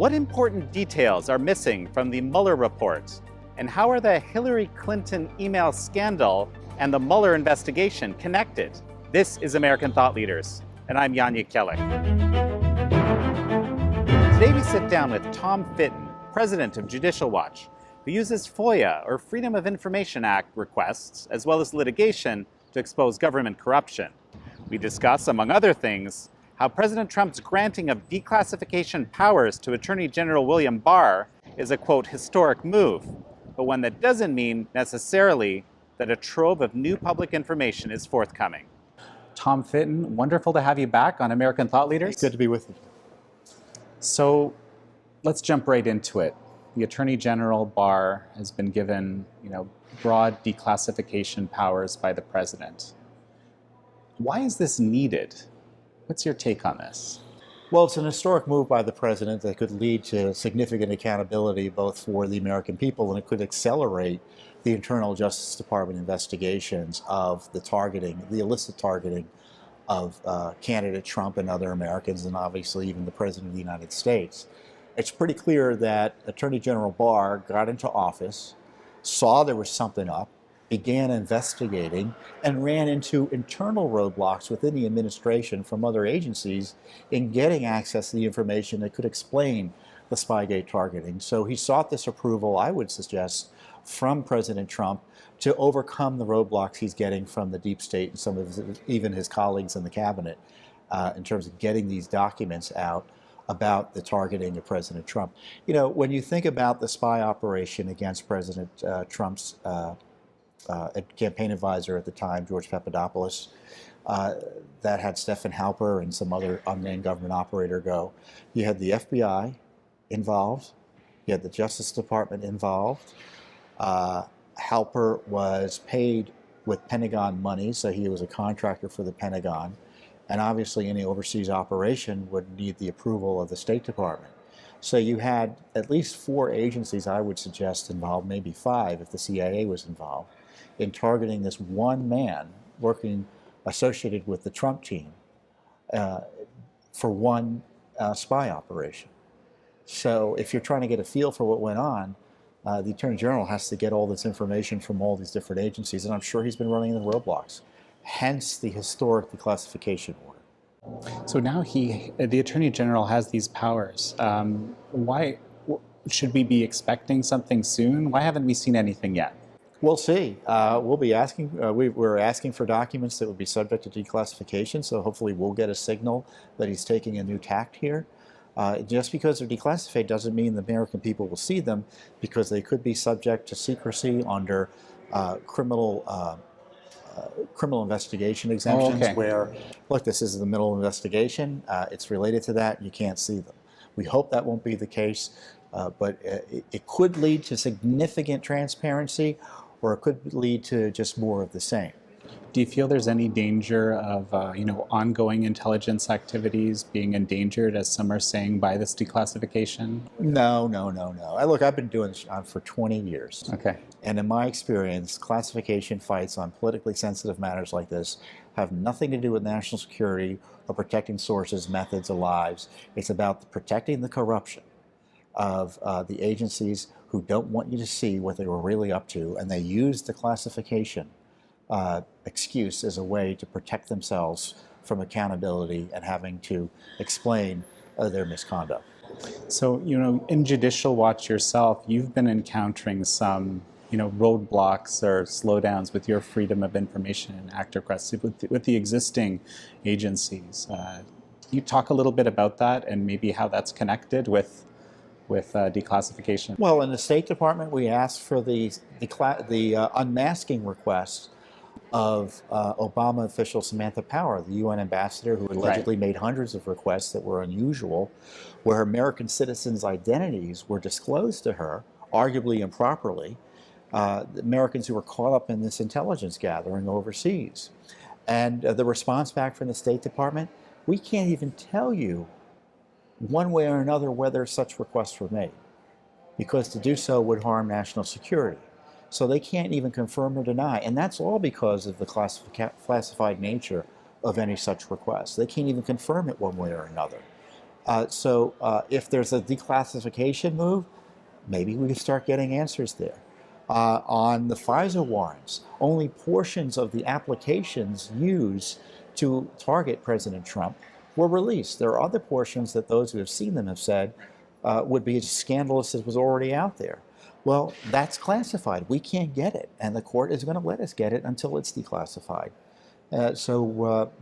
What important details are missing from the Mueller report? And how are the Hillary Clinton email scandal and the Mueller investigation connected? This is American Thought Leaders, and I'm Yanya Kelly. Today we sit down with Tom Fitton, president of Judicial Watch, who uses FOIA, or Freedom of Information Act, requests, as well as litigation, to expose government corruption. We discuss, among other things, how President Trump's granting of declassification powers to Attorney General William Barr is a, quote, historic move, but one that doesn't mean necessarily that a trove of new public information is forthcoming. Tom Fitton, wonderful to have you back on American Thought Leaders. It's good to be with you. So let's jump right into it. The Attorney General Barr has been given, broad declassification powers by the president. Why is this needed? What's your take on this? Well, it's an historic move by the president that could lead to significant accountability both for the American people, and it could accelerate the internal Justice Department investigations of the targeting, the illicit targeting of candidate Trump and other Americans, and obviously even the President of the United States. It's pretty clear that Attorney General Barr got into office, saw there was something up, began investigating, and ran into internal roadblocks within the administration from other agencies in getting access to the information that could explain the Spygate targeting. So he sought this approval, I would suggest, from President Trump to overcome the roadblocks he's getting from the deep state and some of even his colleagues in the cabinet in terms of getting these documents out about the targeting of President Trump. When you think about the spy operation against President Trump's campaign advisor at the time, George Papadopoulos, that had Stephen Halper and some other unnamed government operator go. You had the FBI involved. You had the Justice Department involved. Halper was paid with Pentagon money, so he was a contractor for the Pentagon. And obviously any overseas operation would need the approval of the State Department. So you had at least 4 agencies, I would suggest, involved, maybe 5 if the CIA was involved, in targeting this one man working associated with the Trump team for one spy operation. So if you're trying to get a feel for what went on, the Attorney General has to get all this information from all these different agencies, and I'm sure he's been running into roadblocks. Hence the historic declassification order. So now the Attorney General has these powers. Why should we be expecting something soon? Why haven't we seen anything yet? We'll see. We'll be asking. We're asking for documents that would be subject to declassification. So hopefully we'll get a signal that he's taking a new tack here. Just because they're declassified doesn't mean the American people will see them, because they could be subject to secrecy under criminal investigation exemptions. Okay. Where, look, this is the middle investigation. It's related to that. You can't see them. We hope that won't be the case, but it could lead to significant transparency, or it could lead to just more of the same. Do you feel there's any danger of ongoing intelligence activities being endangered, as some are saying, by this declassification? No. Look, I've been doing this for 20 years. Okay. And in my experience, classification fights on politically sensitive matters like this have nothing to do with national security or protecting sources, methods, or lives. It's about protecting the corruption of the agencies who don't want you to see what they were really up to, and they use the classification excuse as a way to protect themselves from accountability and having to explain their misconduct. So, in Judicial Watch yourself, you've been encountering some, roadblocks or slowdowns with your Freedom of Information Act requests with the existing agencies. Can you talk a little bit about that and maybe how that's connected with declassification? Well, in the State Department, we asked for the unmasking request of Obama official Samantha Power, the UN ambassador who allegedly made hundreds of requests that were unusual, where American citizens' identities were disclosed to her, arguably improperly, Americans who were caught up in this intelligence gathering overseas. And the response back from the State Department, we can't even tell you one way or another whether such requests were made, because to do so would harm national security. So they can't even confirm or deny, and that's all because of the classified nature of any such request. They can't even confirm it one way or another. If there's a declassification move, maybe we can start getting answers there. On the FISA warrants, only portions of the applications used to target President Trump were released. There are other portions that those who have seen them have said would be as scandalous as was already out there. Well, that's classified. We can't get it, and the court is going to let us get it until it's declassified.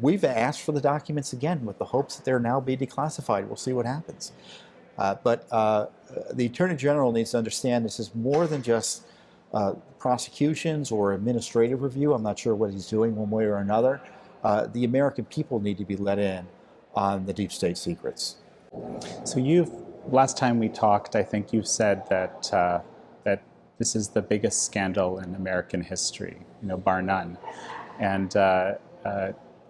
We've asked for the documents again with the hopes that they'll now be declassified. We'll see what happens. But the Attorney General needs to understand this is more than just prosecutions or administrative review. I'm not sure what he's doing one way or another. The American people need to be let in on the deep state secrets. So last time we talked, I think you said that that this is the biggest scandal in American history, bar none. And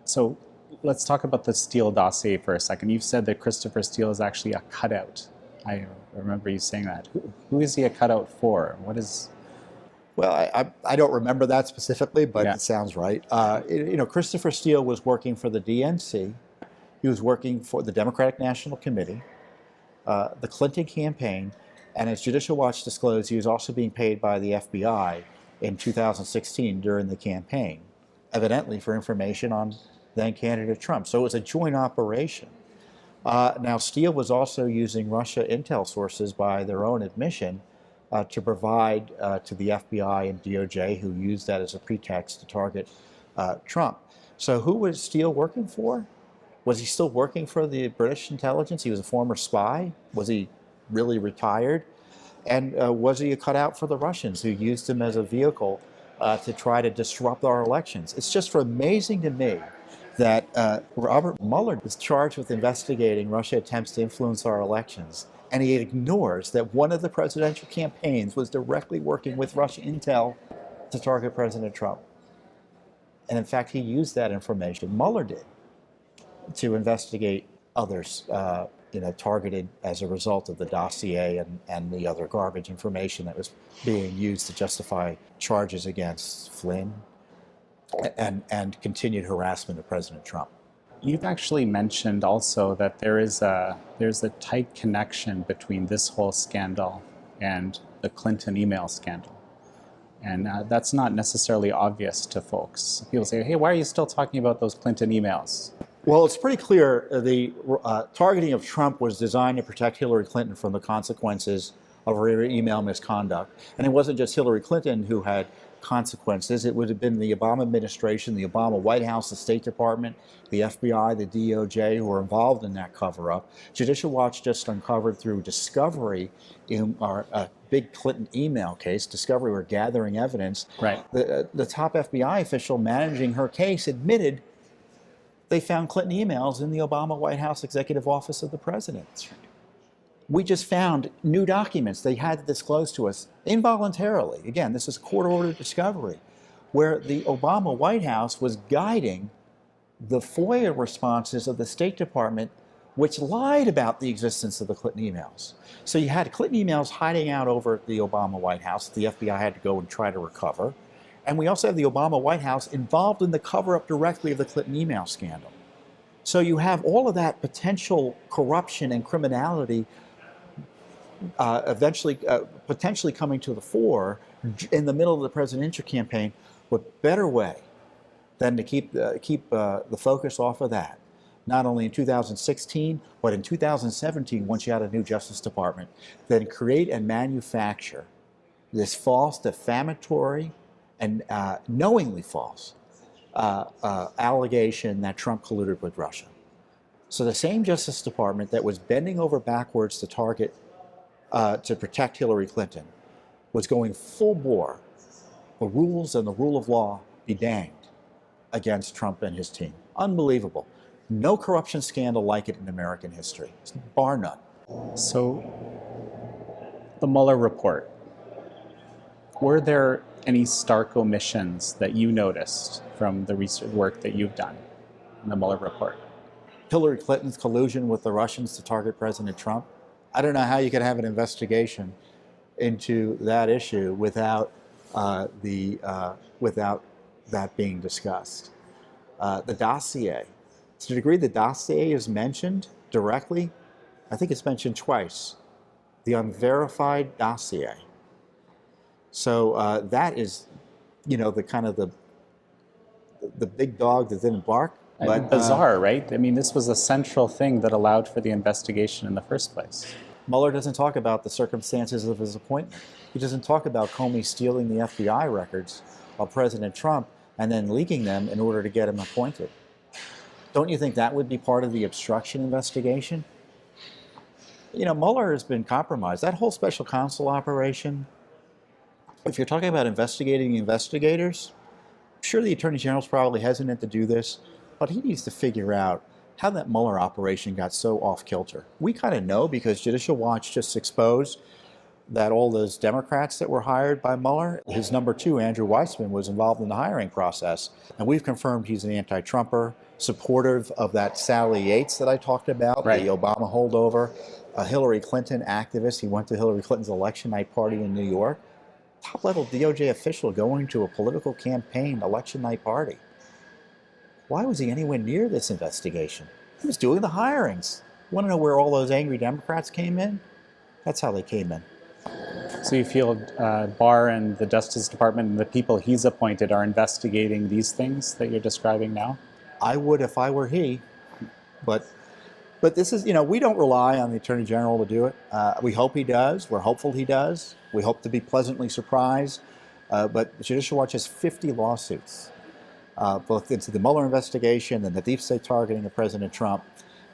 so let's talk about the Steele dossier for a second. You've said that Christopher Steele is actually a cutout. I remember you saying that. Who is he a cutout for? What is... Well, I don't remember that specifically, but Yeah. It sounds right. Christopher Steele was working for the DNC. He was working for the Democratic National Committee, the Clinton campaign, and as Judicial Watch disclosed, he was also being paid by the FBI in 2016 during the campaign, evidently for information on then-candidate Trump. So it was a joint operation. Now, Steele was also using Russia intel sources by their own admission to provide to the FBI and DOJ, who used that as a pretext to target Trump. So who was Steele working for? Was he still working for the British intelligence? He was a former spy? Was he really retired? And was he a cutout for the Russians who used him as a vehicle to try to disrupt our elections? It's just amazing to me that Robert Mueller is charged with investigating Russia attempts to influence our elections, and he ignores that one of the presidential campaigns was directly working with Russian intel to target President Trump. And in fact, he used that information, Mueller did, to investigate others targeted as a result of the dossier and the other garbage information that was being used to justify charges against Flynn and continued harassment of President Trump. You've actually mentioned also that there's a tight connection between this whole scandal and the Clinton email scandal. And that's not necessarily obvious to folks. People say, hey, why are you still talking about those Clinton emails? Well, it's pretty clear the targeting of Trump was designed to protect Hillary Clinton from the consequences of her email misconduct. And it wasn't just Hillary Clinton who had consequences. It would have been the Obama administration, the Obama White House, the State Department, the FBI, the DOJ, who were involved in that cover-up. Judicial Watch just uncovered through discovery in our big Clinton email case, discovery, we're gathering evidence. Right. The top FBI official managing her case admitted they found Clinton emails in the Obama White House Executive Office of the President. We just found new documents they had to disclose to us involuntarily. Again, this is court-ordered discovery, where the Obama White House was guiding the FOIA responses of the State Department, which lied about the existence of the Clinton emails. So you had Clinton emails hiding out over at the Obama White House that the FBI had to go and try to recover. And we also have the Obama White House involved in the cover-up directly of the Clinton email scandal. So you have all of that potential corruption and criminality potentially coming to the fore in the middle of the presidential campaign. What better way than to keep the focus off of that? Not only in 2016, but in 2017, once you had a new Justice Department, then create and manufacture this false, defamatory, and knowingly false allegation that Trump colluded with Russia. So the same Justice Department that was bending over backwards to target, to protect Hillary Clinton, was going full bore, the rules and the rule of law be danged, against Trump and his team. Unbelievable. No corruption scandal like it in American history, bar none. So, the Mueller report. Were there any stark omissions that you noticed from the research work that you've done in the Mueller report? Hillary Clinton's collusion with the Russians to target President Trump. I don't know how you could have an investigation into that issue without without that being discussed. The dossier. To the degree the dossier is mentioned directly, I think it's mentioned twice, the unverified dossier. So that is, the kind of the big dog that didn't bark. But bizarre, right? I mean, this was a central thing that allowed for the investigation in the first place. Mueller doesn't talk about the circumstances of his appointment. He doesn't talk about Comey stealing the FBI records of President Trump and then leaking them in order to get him appointed. Don't you think that would be part of the obstruction investigation? Mueller has been compromised. That whole special counsel operation, if you're talking about investigating investigators, I'm sure the Attorney General's probably hesitant to do this, but he needs to figure out how that Mueller operation got so off kilter. We kind of know because Judicial Watch just exposed that all those Democrats that were hired by Mueller, his number two, Andrew Weissman, was involved in the hiring process. And we've confirmed he's an anti-Trumper, supportive of that Sally Yates that I talked about, right, the Obama holdover, a Hillary Clinton activist. He went to Hillary Clinton's election night party in New York. Top-level DOJ official going to a political campaign election night party. Why was he anywhere near this investigation? He was doing the hirings. You want to know where all those angry Democrats came in? That's how they came in. So you feel Barr and the Justice Department and the people he's appointed are investigating these things that you're describing now? I would if I were he, but this is, we don't rely on the Attorney General to do it. We hope he does. We're hopeful he does. We hope to be pleasantly surprised. But Judicial Watch has 50 lawsuits, both into the Mueller investigation and the deep state targeting of President Trump.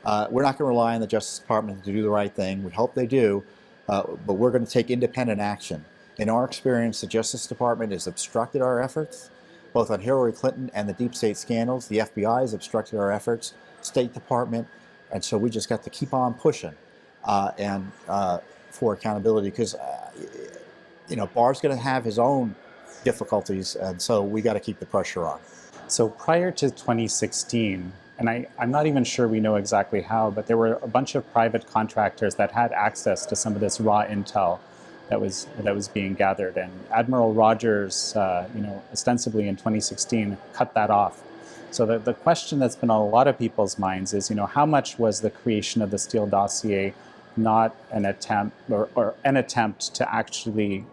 We're not going to rely on the Justice Department to do the right thing. We hope they do, but we're going to take independent action. In our experience, the Justice Department has obstructed our efforts, both on Hillary Clinton and the deep state scandals. The FBI has obstructed our efforts, State Department, and so we just got to keep on pushing for accountability because, Barr's going to have his own difficulties, and so we got to keep the pressure on. So prior to 2016, and I'm not even sure we know exactly how, but there were a bunch of private contractors that had access to some of this raw intel that was being gathered, and Admiral Rogers, ostensibly in 2016, cut that off. So the question that's been on a lot of people's minds is, how much was the creation of the Steele dossier not an attempt or an attempt to actually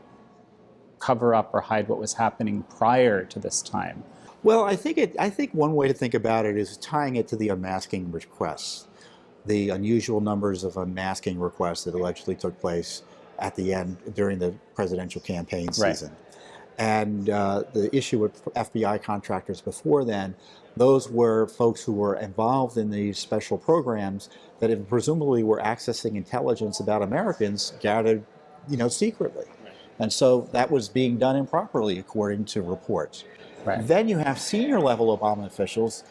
cover up or hide what was happening prior to this time? Well, I think one way to think about it is tying it to the unmasking requests, the unusual numbers of unmasking requests that allegedly took place at the end during the presidential campaign season. Right. And the issue with FBI contractors before then, those were folks who were involved in these special programs that presumably were accessing intelligence about Americans gathered, secretly. Right. And so that was being done improperly, according to reports. Right. Then you have senior level Obama officials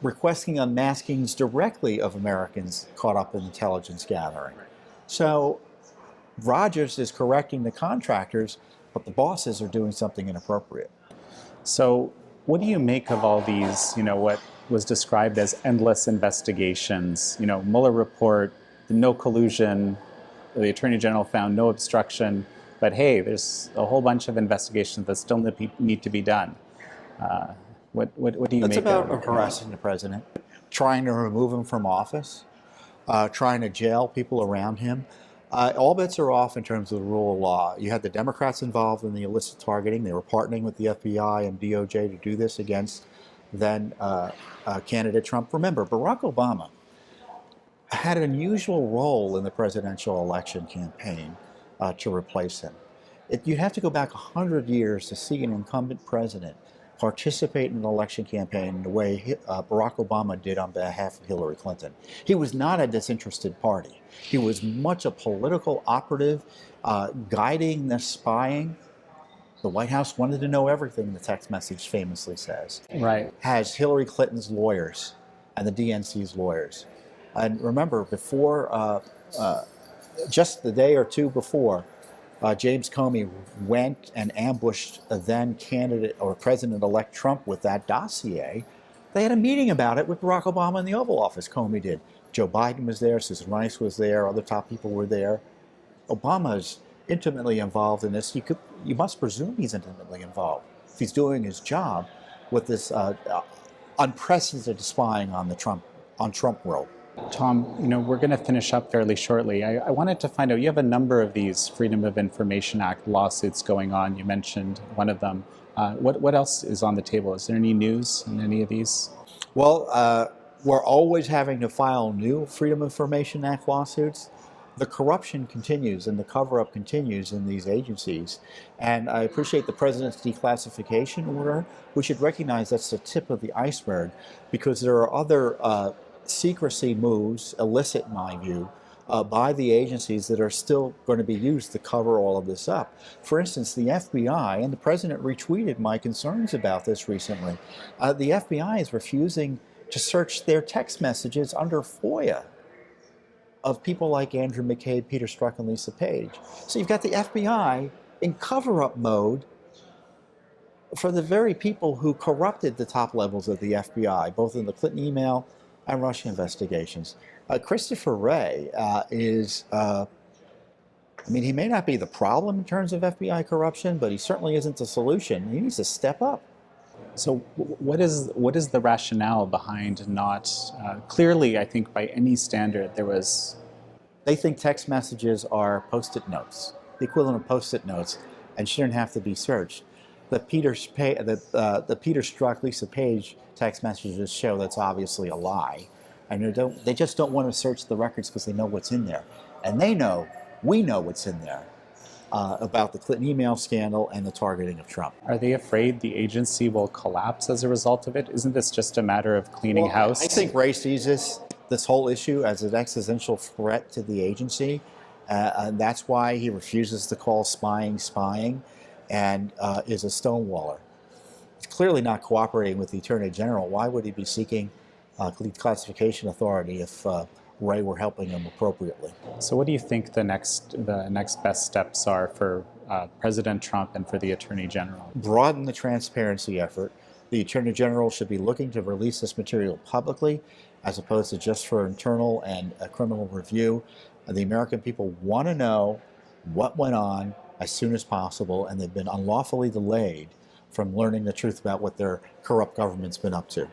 requesting unmaskings directly of Americans caught up in intelligence gathering. Right. So Rogers is correcting the contractors, but the bosses are doing something inappropriate. So what do you make of all these, what was described as endless investigations? Mueller report, no collusion, the Attorney General found no obstruction, but hey, there's a whole bunch of investigations that still need to be done. What do you make of it? That's about harassing the president, trying to remove him from office, trying to jail people around him. All bets are off in terms of the rule of law. You had the Democrats involved in the illicit targeting. They were partnering with the FBI and DOJ to do this against then candidate Trump. Remember, Barack Obama had an unusual role in the presidential election campaign to replace him. You'd have to go back 100 years to see an incumbent president participate in an election campaign the way Barack Obama did on behalf of Hillary Clinton. He was not a disinterested party. He was much a political operative, guiding the spying. The White House wanted to know everything, the text message famously says. Right. Has Hillary Clinton's lawyers and the DNC's lawyers. And remember, before, just the day or two before, James Comey went and ambushed a then candidate or President-elect Trump with that dossier. They had a meeting about it with Barack Obama in the Oval Office. Comey did. Joe Biden was there. Susan Rice was there. Other top people were there. Obama's intimately involved in this. You must presume he's intimately involved if he's doing his job with this unprecedented spying on Trump world. Tom, we're going to finish up fairly shortly. I wanted to find out, you have a number of these Freedom of Information Act lawsuits going on. You mentioned one of them. What else is on the table? Is there any news in any of these? Well, we're always having to file new Freedom of Information Act lawsuits. The corruption continues and the cover-up continues in these agencies. And I appreciate the President's declassification order. We should recognize that's the tip of the iceberg, because there are other secrecy moves, illicit in my view, by the agencies that are still going to be used to cover all of this up. For instance, the FBI, and the President retweeted my concerns about this recently, the FBI is refusing to search their text messages under FOIA of people like Andrew McCabe, Peter Strzok, and Lisa Page. So you've got the FBI in cover-up mode for the very people who corrupted the top levels of the FBI, both in the Clinton email and Russia investigations. Christopher Wray he may not be the problem in terms of FBI corruption, but he certainly isn't the solution. He needs to step up. So what is the rationale behind not, clearly I think by any standard They think text messages are Post-it notes, the equivalent of Post-it notes, and shouldn't have to be searched. The Peter Strzok, Lisa Page text messages show that's obviously a lie. And they just don't want to search the records because they know what's in there. And we know what's in there about the Clinton email scandal and the targeting of Trump. Are they afraid the agency will collapse as a result of it? Isn't this just a matter of cleaning house? I think Wray sees this whole issue as an existential threat to the agency. And that's why he refuses to call spying, and is a stonewaller. He's clearly not cooperating with the Attorney General. Why would he be seeking declassification authority if Wray were helping him appropriately? So what do you think the next best steps are for President Trump and for the Attorney General? Broaden the transparency effort. The Attorney General should be looking to release this material publicly as opposed to just for internal and criminal review. The American people want to know what went on as soon as possible, and they've been unlawfully delayed from learning the truth about what their corrupt government's been up to.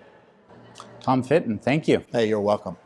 Tom Fitton, thank you. Hey, you're welcome.